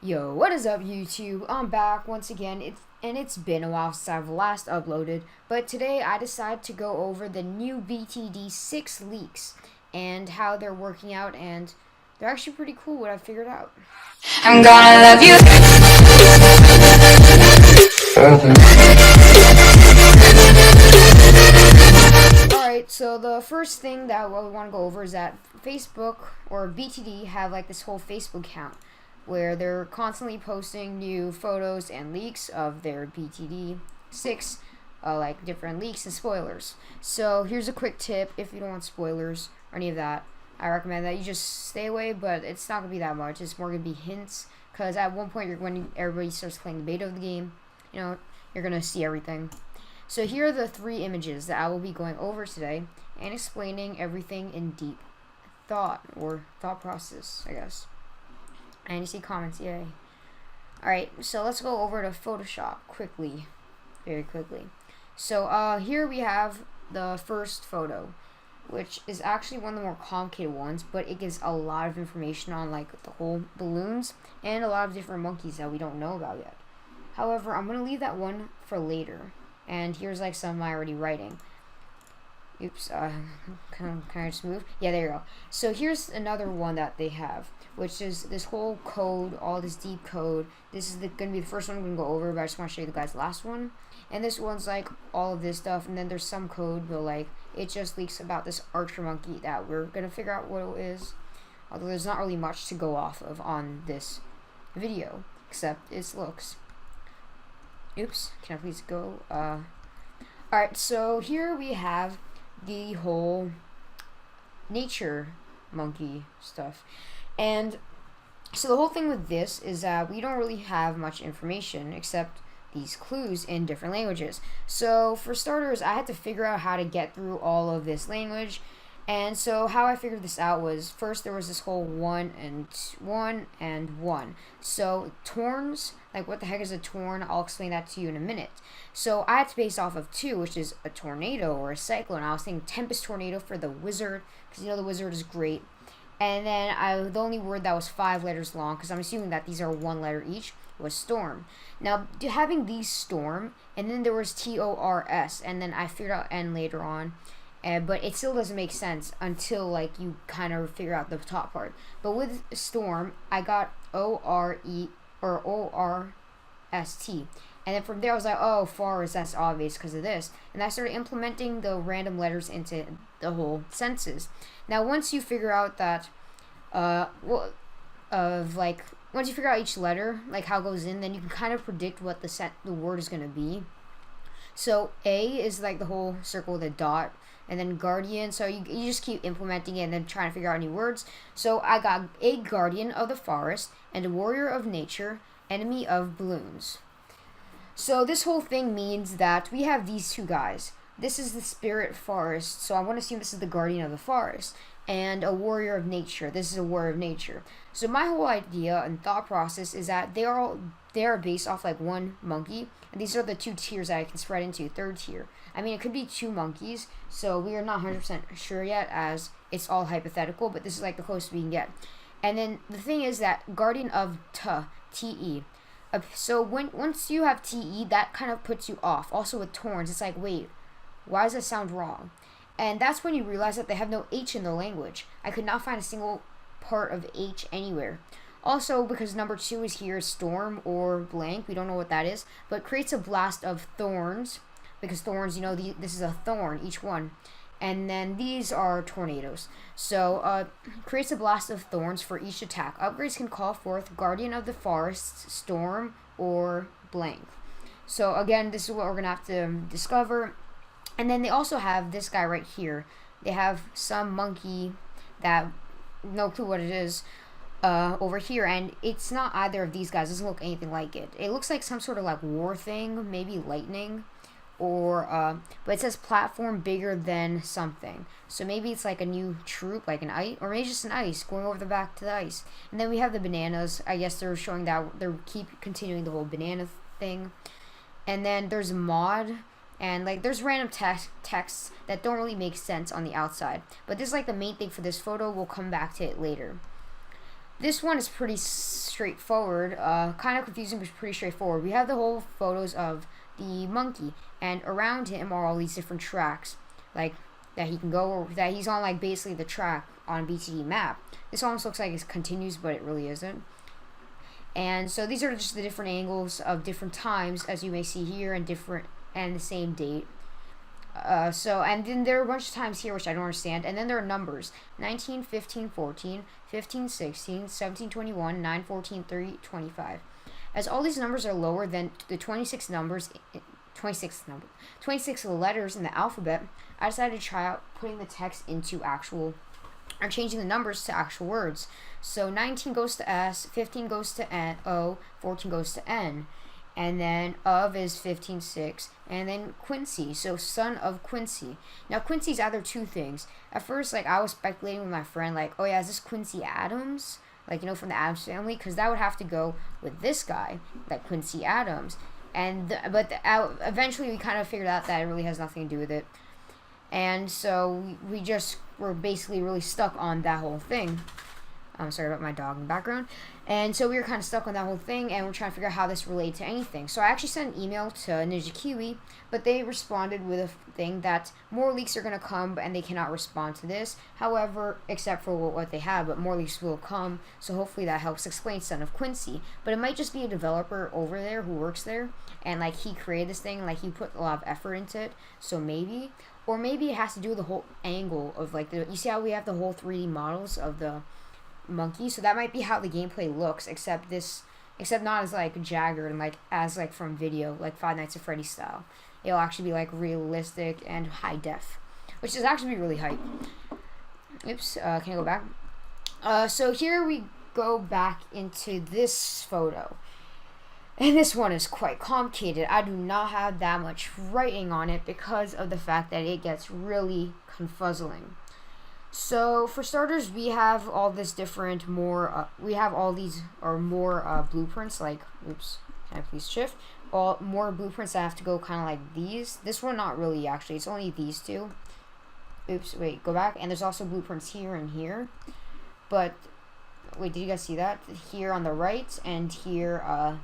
Yo, what is up YouTube? I'm back once again, it's been a while since I've last uploaded, but today I decided to go over the new BTD 6 leaks and how they're working out, and they're actually pretty cool what I figured out. I'm gonna love you. Alright, so the first thing that we want to go over is that Facebook or BTD have like this whole Facebook account where they're constantly posting new photos and leaks of their BTD 6, like different leaks and spoilers. So here's a quick tip: if you don't want spoilers or any of that, I recommend that you just stay away, but it's not going to be that much. It's more going to be hints, because at one point when everybody starts playing the beta of the game, you know, you're going to see everything. So here are the 3 images that I will be going over today and explaining everything in deep thought process, I guess. And you see comments, yay. Alright, so let's go over to Photoshop very quickly. So here we have the first photo, which is actually one of the more complicated ones, but it gives a lot of information on like the whole balloons and a lot of different monkeys that we don't know about yet. However, I'm going to leave that one for later. And here's like some I already writing. Oops, can I just move? Yeah, there you go. So here's another one that they have, which is this whole code, all this deep code. This is going to be the first one I'm going to go over, but I just want to show you the guys' last one. And this one's like all of this stuff, and then there's some code, but like it just leaks about this archer monkey that we're going to figure out what it is. Although there's not really much to go off of on this video, except its looks. Oops, can I please go? Alright, so here we have the whole nature monkey stuff. And so the whole thing with this is that we don't really have much information except these clues in different languages. So for starters, I had to figure out how to get through all of this language. And so how I figured this out was, first there was this whole 1 and 1 and 1. So torns, like what the heck is a torn? I'll explain that to you in a minute. So I had to base off of 2, which is a tornado or a cyclone. I was thinking tempest tornado for the wizard, because you know the wizard is great. And then the only word that was 5 letters long, because I'm assuming that these are 1 letter each, was storm. Now having these storm, and then there was TORS, and then I figured out N later on. But it still doesn't make sense until like you kind of figure out the top part. But with storm, I got ORE or ORST, and then from there I was like, oh, forest, that's obvious because of this, and I started implementing the random letters into the whole sentences. Now once you figure out that, once you figure out each letter, like how it goes in, then you can kind of predict what the word is gonna be. So A is like the whole circle with a dot, and then guardian, so you just keep implementing it and then trying to figure out new words. So I got a guardian of the forest and a warrior of nature, enemy of balloons. So this whole thing means that we have these 2 guys. This is the spirit forest, so I want to assume this is the guardian of the forest, and a warrior of nature. This is a warrior of nature. So my whole idea and thought process is that they are based off like 1 monkey, and these are the 2 tiers that I can spread into. 3rd tier. I mean, it could be 2 monkeys, so we are not 100% sure yet, as it's all hypothetical, but this is like the closest we can get. And then the thing is that guardian of TE. So once you have TE, that kind of puts you off. Also with torns, it's like, wait, why does that sound wrong? And that's when you realize that they have no H in their language. I could not find a single part of H anywhere. Also, because number 2 is here, storm or blank, we don't know what that is, but creates a blast of thorns, because thorns, you know, this is a thorn, each one. And then these are tornadoes. So, creates a blast of thorns for each attack. Upgrades can call forth guardian of the forest, storm, or blank. So again, this is what we're going to have to discover. And then they also have this guy right here. They have some monkey that, no clue what it is, over here, and it's not either of these guys. It doesn't look anything like it. It looks like some sort of like war thing, maybe lightning, or but it says platform bigger than something. So maybe it's like a new troop, like an ice, or maybe just an ice going over the back to the ice. And then we have the bananas. I guess they're showing that they're continuing the whole banana thing. And then there's mod, and like there's random texts that don't really make sense on the outside. But this is like the main thing for this photo. We'll come back to it later. This one is pretty straightforward, kind of confusing, but pretty straightforward. We have the whole photos of the monkey, and around him are all these different tracks, like that he can go, that he's on, like basically the track on BTD map. This almost looks like it continues, but it really isn't. And so these are just the different angles of different times, as you may see here, and the same date. And then there are a bunch of times here which I don't understand, and then there are numbers: 19, 15, 14, 15, 16, 17, 21, 9, 14, 3, 25. As all these numbers are lower than the 26 letters in the alphabet, I decided to try out putting the text into changing the numbers to actual words. So 19 goes to S, 15 goes to N, O, 14 goes to N. And then of is 15:6, and then Quincy, so son of Quincy. Now Quincy's either two things. At first, like, I was speculating with my friend, like, oh yeah, is this Quincy Adams? Like, from the Adams family? Because that would have to go with this guy, like Quincy Adams. Eventually we kind of figured out that it really has nothing to do with it. And so we just were basically really stuck on that whole thing. I'm sorry about my dog in the background. And so we were kind of stuck on that whole thing, and we're trying to figure out how this related to anything. So I actually sent an email to Ninja Kiwi, but they responded with a thing that more leaks are going to come, and they cannot respond to this. However, except for what they have, but more leaks will come. So hopefully that helps explain Son of Quincy. But it might just be a developer over there who works there, and like he created this thing, like he put a lot of effort into it. So maybe, or maybe it has to do with the whole angle of like you see how we have the whole 3D models of the monkey, so that might be how the gameplay looks, except not as like jagged and like as like from video, like Five Nights at Freddy's style. It'll actually be like realistic and high def, which is actually really hype. Oops, can I go back? So here we go back into this photo, and this one is quite complicated. I do not have that much writing on it because of the fact that it gets really confuzzling. So for starters, we have all this different we have all these or more blueprints, like, oops, can I please shift? All more blueprints that have to go kind of like these. This one not really, actually, it's only these two. Oops, wait, go back. And there's also blueprints here and here. But wait, did you guys see that? Here on the right and here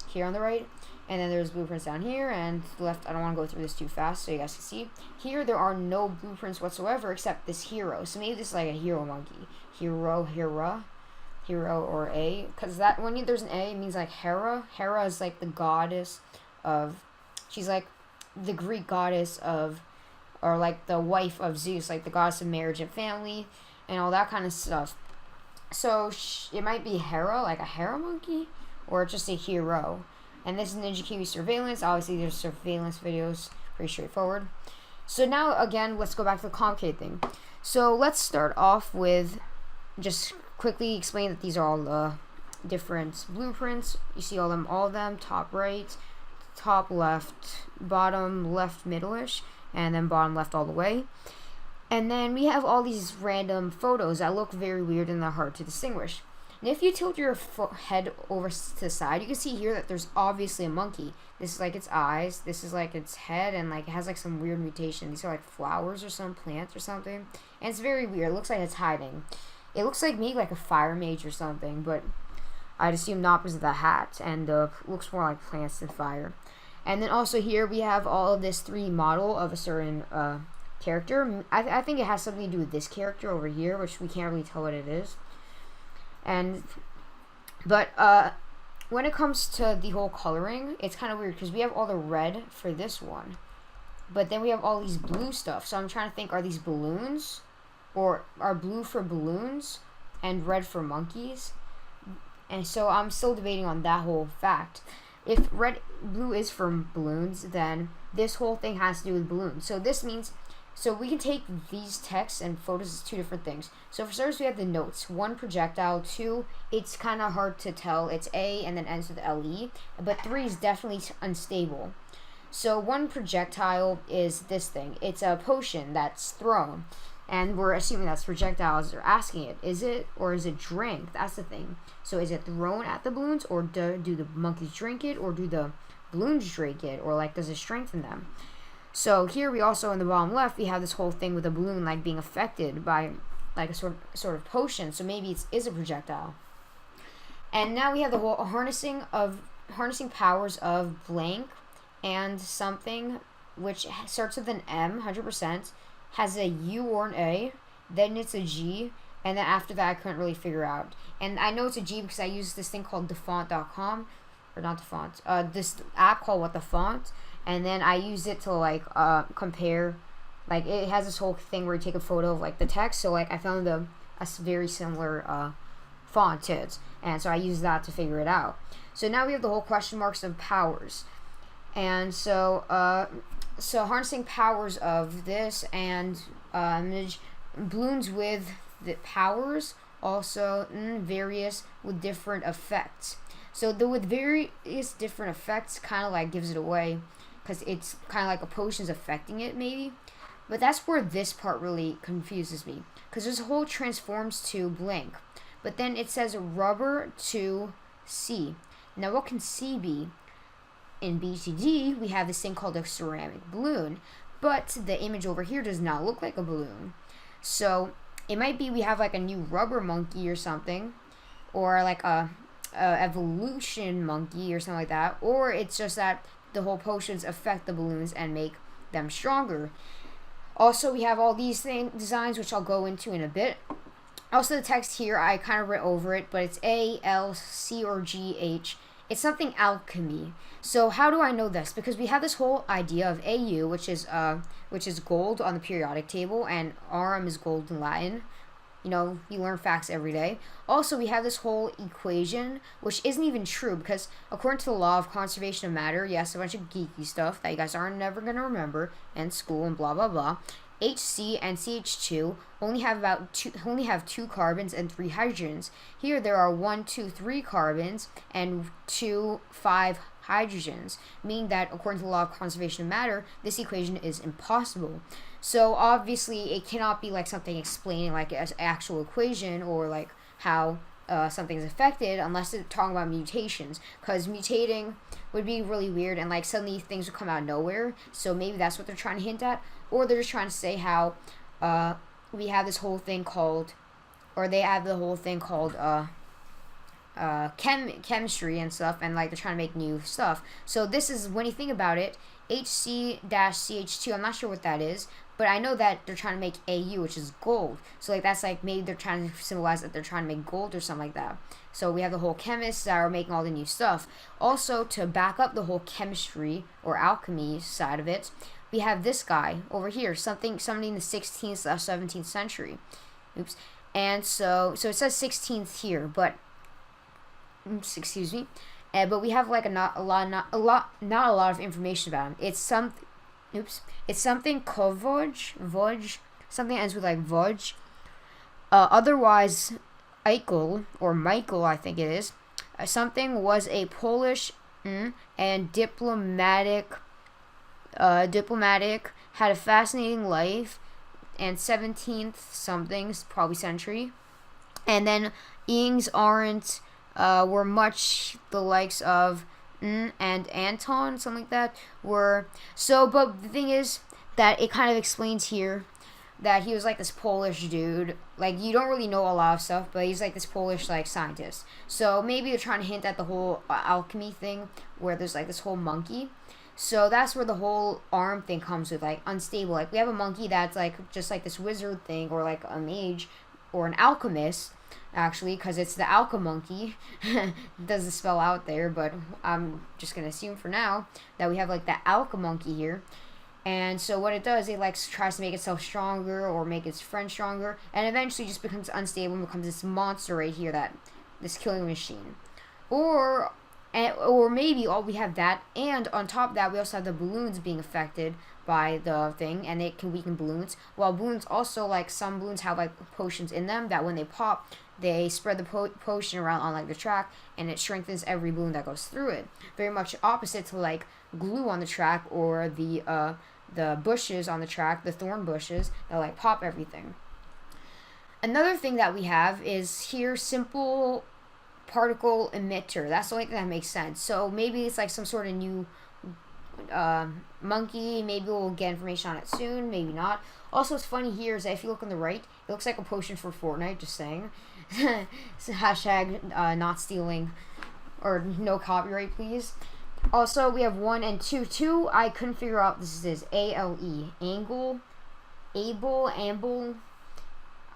here on the right. And then there's blueprints down here and left. I don't want to go through this too fast so you guys can see. Here there are no blueprints whatsoever except this hero. So maybe this is like a hero monkey. Hero, or A. Because that when there's an A, it means like Hera. Hera is like the goddess of, she's like the Greek goddess of, or like the wife of Zeus, like the goddess of marriage and family and all that kind of stuff. So it might be Hera, like a Hera monkey, or just a hero. And this is Ninja Kiwi Surveillance. Obviously, there's surveillance videos. Pretty straightforward. So now, again, let's go back to the complicated thing. So let's start off with just quickly explain that these are all the different blueprints. You see all of them. Top right, top left, bottom left, middle-ish, and then bottom left all the way. And then we have all these random photos that look very weird and they're hard to distinguish. And if you tilt your head over to the side, you can see here that there's obviously a monkey. This is like its eyes, this is like its head, and like it has like some weird mutation. These are like flowers or some plants or something. And it's very weird. It looks like it's hiding. It looks like maybe like a fire mage or something, but I'd assume not because of the hat, and looks more like plants than fire. And then also here we have all of this 3D model of a certain character. I think it has something to do with this character over here, which we can't really tell what it is. But when it comes to the whole coloring, it's kind of weird because we have all the red for this one, but then we have all these blue stuff. So I'm trying to think, are these balloons, or are blue for balloons and red for monkeys? And so I'm still debating on that whole fact. If blue is for balloons, then this whole thing has to do with balloons. So this means, so we can take these texts and photos as two different things. So for starters, we have the notes. 1, projectile. 2, it's kind of hard to tell. It's A and then ends with LE. But 3 is definitely unstable. So 1 projectile is this thing. It's a potion that's thrown. And we're assuming that's projectiles. They're asking it, is it or is it drank? That's the thing. So is it thrown at the balloons, or do the monkeys drink it, or do the balloons drink it, or like does it strengthen them? So here we also, in the bottom left, we have this whole thing with a balloon like being affected by like a sort of potion. So maybe it is a projectile. And now we have the whole harnessing powers of blank and something which starts with an M, 100%, has a U or an A, then it's a G, and then after that I couldn't really figure out. And I know it's a G because I use this thing called thefont.com, or not the font, this app called What the Font, and then I use it to like compare, like it has this whole thing where you take a photo of like the text, so like I found a very similar font to it, and so I use that to figure it out. So now we have the whole question marks of powers, and so harnessing powers of this and balloons with the powers also various with different effects. So the with various different effects kind of like gives it away because it's kind of like a potion's affecting it maybe. But that's where this part really confuses me because this whole transforms to blank. But then it says rubber to C. Now what can C be? In BTD, we have this thing called a ceramic balloon, but the image over here does not look like a balloon. So it might be we have like a new rubber monkey or something, or like a evolution monkey or something like that, or it's just that the whole potions affect the balloons and make them stronger. Also, we have all these designs, which I'll go into in a bit. Also, the text here, I kind of read over it, but it's A, L, C, or G, H. It's something alchemy. So how do I know this? Because we have this whole idea of AU, which is gold on the periodic table, and RM is gold in Latin. You know, you learn facts every day. Also, we have this whole equation, which isn't even true, because according to the law of conservation of matter, yes, a bunch of geeky stuff that you guys are never going to remember in school and blah, blah, blah, HC and CH2 only have 2 carbons and 3 hydrogens. Here there are 1, 2, 3 carbons and 2, 5 hydrogens, meaning that according to the law of conservation of matter, this equation is impossible. So obviously it cannot be like something explaining like an actual equation or like how something is affected unless it's talking about mutations, because mutating would be really weird and like suddenly things would come out of nowhere. So maybe that's what they're trying to hint at, or they're just trying to say how we have this whole thing called, or they have the whole thing called chemistry and stuff, and like they're trying to make new stuff. So this is, when you think about it, HC-CH2, I'm not sure what that is, but I know that they're trying to make AU, which is gold. So like that's like maybe they're trying to symbolize that they're trying to make gold or something like that. So we have the whole chemists that are making all the new stuff. Also, to back up the whole chemistry or alchemy side of it, we have this guy over here, somebody in the 16th/17th century. Oops. And so it says 16th here, but excuse me. But we have like not a lot of information about him. It's something Kovoj, something ends with like Voj. Otherwise, Eichel or Michael, I think it is. Something was a Polish and diplomatic, had a fascinating life, and 17th somethings, probably century. And then Ings aren't were much the likes of and Anton, something like that, were so. But the thing is that it kind of explains here that he was like this Polish dude. Like, you don't really know a lot of stuff, but he's like this Polish like scientist. So maybe they're trying to hint at the whole alchemy thing, where there's like this whole monkey. So that's where the whole arm thing comes with, like unstable. Like we have a monkey that's like just like this wizard thing, or like a mage or an alchemist, actually, because it's the Alka monkey. It doesn't spell out there, but I'm just gonna assume for now that we have like the Alka monkey here. And so what it does, it like tries to make itself stronger or make its friend stronger, and eventually just becomes unstable and becomes this monster right here, that this killing machine. Or maybe we have that, and on top of that we also have the balloons being affected by the thing, and it can weaken balloons. While balloons also, like some balloons have like potions in them that when they pop, they spread the potion around on like the track, and it strengthens every balloon that goes through it. Very much opposite to like glue on the track, or the bushes on the track, the thorn bushes that like pop everything. Another thing that we have is here, simple particle emitter. That's the only thing that makes sense. So maybe it's like some sort of new monkey. Maybe we'll get information on it soon, maybe not. Also, what's funny here is that if you look on the right, it looks like a potion for Fortnite, just saying. So hashtag not stealing or no copyright, please. Also, we have 1 and 2. 2, I couldn't figure out. This is ALE, angle, amble.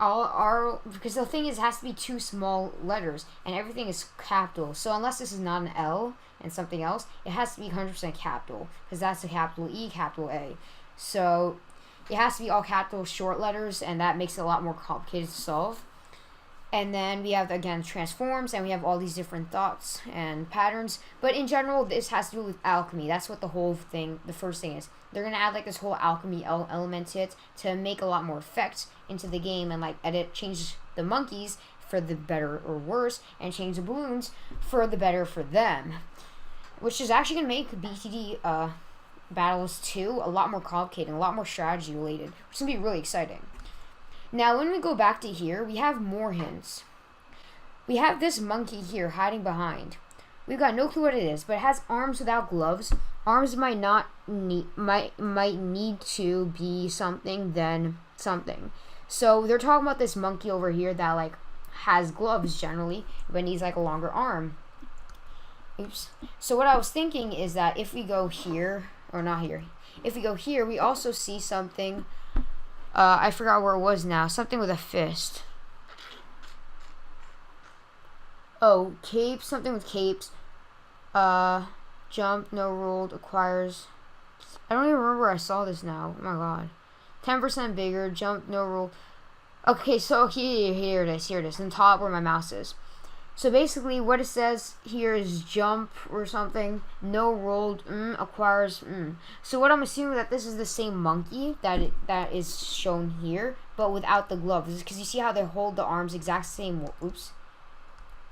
All because the thing is, it has to be 2 small letters, and everything is capital. So unless this is not an L and something else, it has to be 100% capital, because that's a capital E, capital A. So it has to be all capital short letters, and that makes it a lot more complicated to solve. And then we have, again, transforms, and we have all these different thoughts and patterns. But in general, this has to do with alchemy. That's what the first thing is. They're going to add, like, this whole alchemy element to it to make a lot more effect into the game and, like, change the monkeys for the better or worse, and change the balloons for the better for them. Which is actually going to make BTD Battles 2 a lot more complicated, a lot more strategy related, which is going to be really exciting. Now, when we go back to here, we have more hints. We have this monkey here hiding behind. We've got no clue what it is, but it has arms without gloves. Arms might need to be something then something. So they're talking about this monkey over here that, like, has gloves generally, but needs, like, a longer arm. Oops. So what I was thinking is that if we go here, or not here, if we go here, we also see something. I forgot where it was now. Something with a fist. Oh, capes. Something with capes. Jump, no rolled, acquires. I don't even remember where I saw this now. Oh my god. 10% bigger, jump, no roll. Okay, so here it is. On top where my mouse is. So basically, what it says here is jump or something. No rolled, acquires, So what I'm assuming that this is the same monkey that is shown here, but without the gloves. Because you see how they hold the arms exact same. Oops.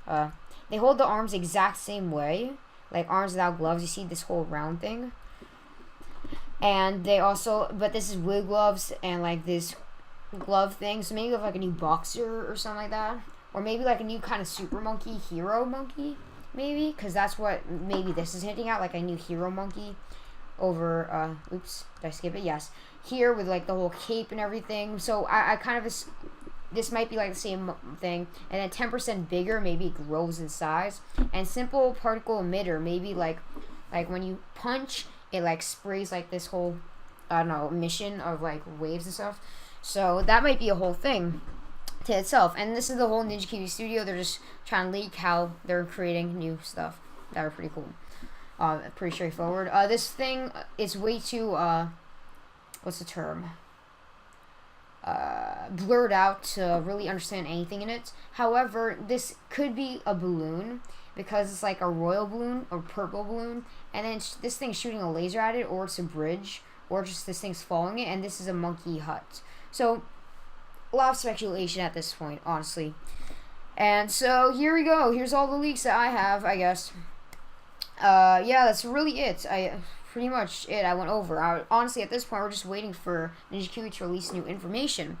They hold the arms exact same way, like arms without gloves. You see this whole round thing. And they also, but this is with gloves and like this glove thing. So maybe you have like a new boxer or something like that. Or maybe like a new kind of super monkey, hero monkey, maybe, because that's what maybe this is hinting at, like a new hero monkey over, oops, did I skip it? Yes. Here with like the whole cape and everything. So I kind of, this might be like the same thing. And then 10% bigger, maybe it grows in size. And simple particle emitter, maybe like when you punch, it like sprays like this whole, I don't know, emission of like waves and stuff. So that might be a whole thing to itself. And this is the whole Ninja Kiwi studio. They're just trying to leak how they're creating new stuff that are pretty cool. Pretty straightforward. This thing is way too what's the term, blurred out to really understand anything in it. However, this could be a balloon because it's like a royal balloon or purple balloon, and then this thing's shooting a laser at it, or it's a bridge, or just this thing's following it, and this is a monkey hut. So a lot of speculation at this point, honestly. And so here we go. Here's all the leaks that I have, I guess. Yeah, that's really it. Pretty much it. I went over. Honestly, at this point, we're just waiting for Ninja Kiwi to release new information.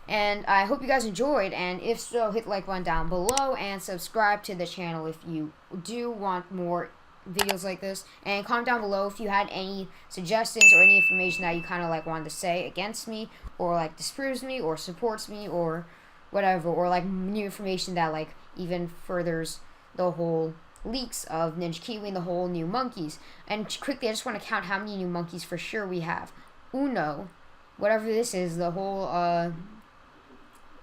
And I hope you guys enjoyed. And if so, hit the like button down below and subscribe to the channel if you do want more videos like this. And comment down below if you had any suggestions or any information that you kind of like wanted to say against me, or like disproves me, or supports me, or whatever, or like new information that like even furthers the whole leaks of Ninja Kiwi and the whole new monkeys. And quickly, I just want to count how many new monkeys for sure we have. Uno, whatever this is, the whole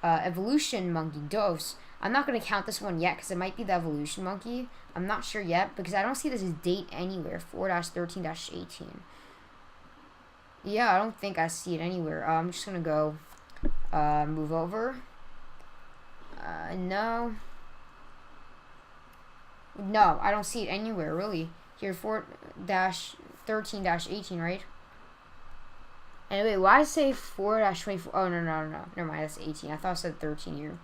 evolution monkey. Dos. I'm not going to count this one yet because it might be the evolution monkey. I'm not sure yet because I don't see this date anywhere. 4-13-18. Yeah, I don't think I see it anywhere. I'm just going to go move over. No. No, I don't see it anywhere, really. Here, 4-13-18, right? Anyway, why does it say 4-24? Oh, no. Never mind, that's 18. I thought it said 13 here.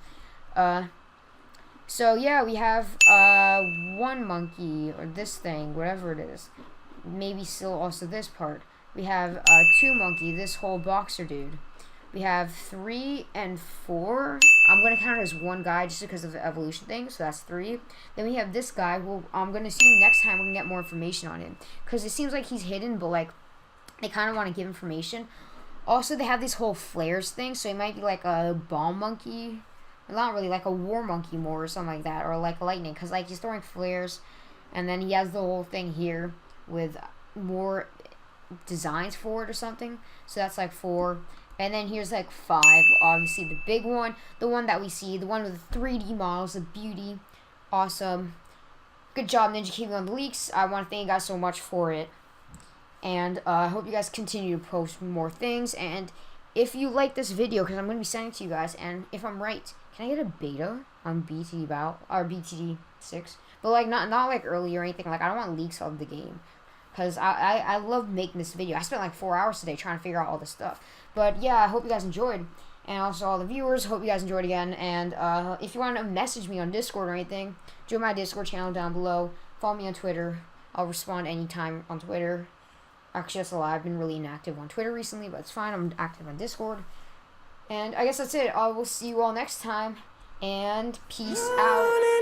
So, yeah, we have one monkey, or this thing, whatever it is. Maybe still also this part. We have 2 monkey, this whole boxer dude. We have 3 and 4. I'm going to count it as one guy just because of the evolution thing, so that's 3. Then we have this guy who I'm going to see next time we're going to get more information on him. Because it seems like he's hidden, but like they kind of want to give information. Also, they have this whole flares thing, so it might be like a bomb monkey not really, like a war monkey more or something like that, or like lightning, because like he's throwing flares, and then he has the whole thing here with more designs for it or something. So that's like 4. And then here's like 5, obviously the big one, the one that we see, the one with the 3D models, the beauty, awesome. Good job, Ninja, keeping on the leaks. I want to thank you guys so much for it. And I hope you guys continue to post more things. And if you like this video, because I'm going to be sending it to you guys, and if I'm right, can I get a beta on BTD Battle or BTD 6? But like not like early or anything. Like I don't want leaks of the game, because I love making this video. I spent like 4 hours today trying to figure out all this stuff. But yeah, I hope you guys enjoyed. And also all the viewers, hope you guys enjoyed again. And if you want to message me on Discord or anything, join my Discord channel down below. Follow me on Twitter. I'll respond anytime on Twitter. Actually, that's a lie. I've been really inactive on Twitter recently, but it's fine. I'm active on Discord. And I guess that's it. I will see you all next time. And peace out.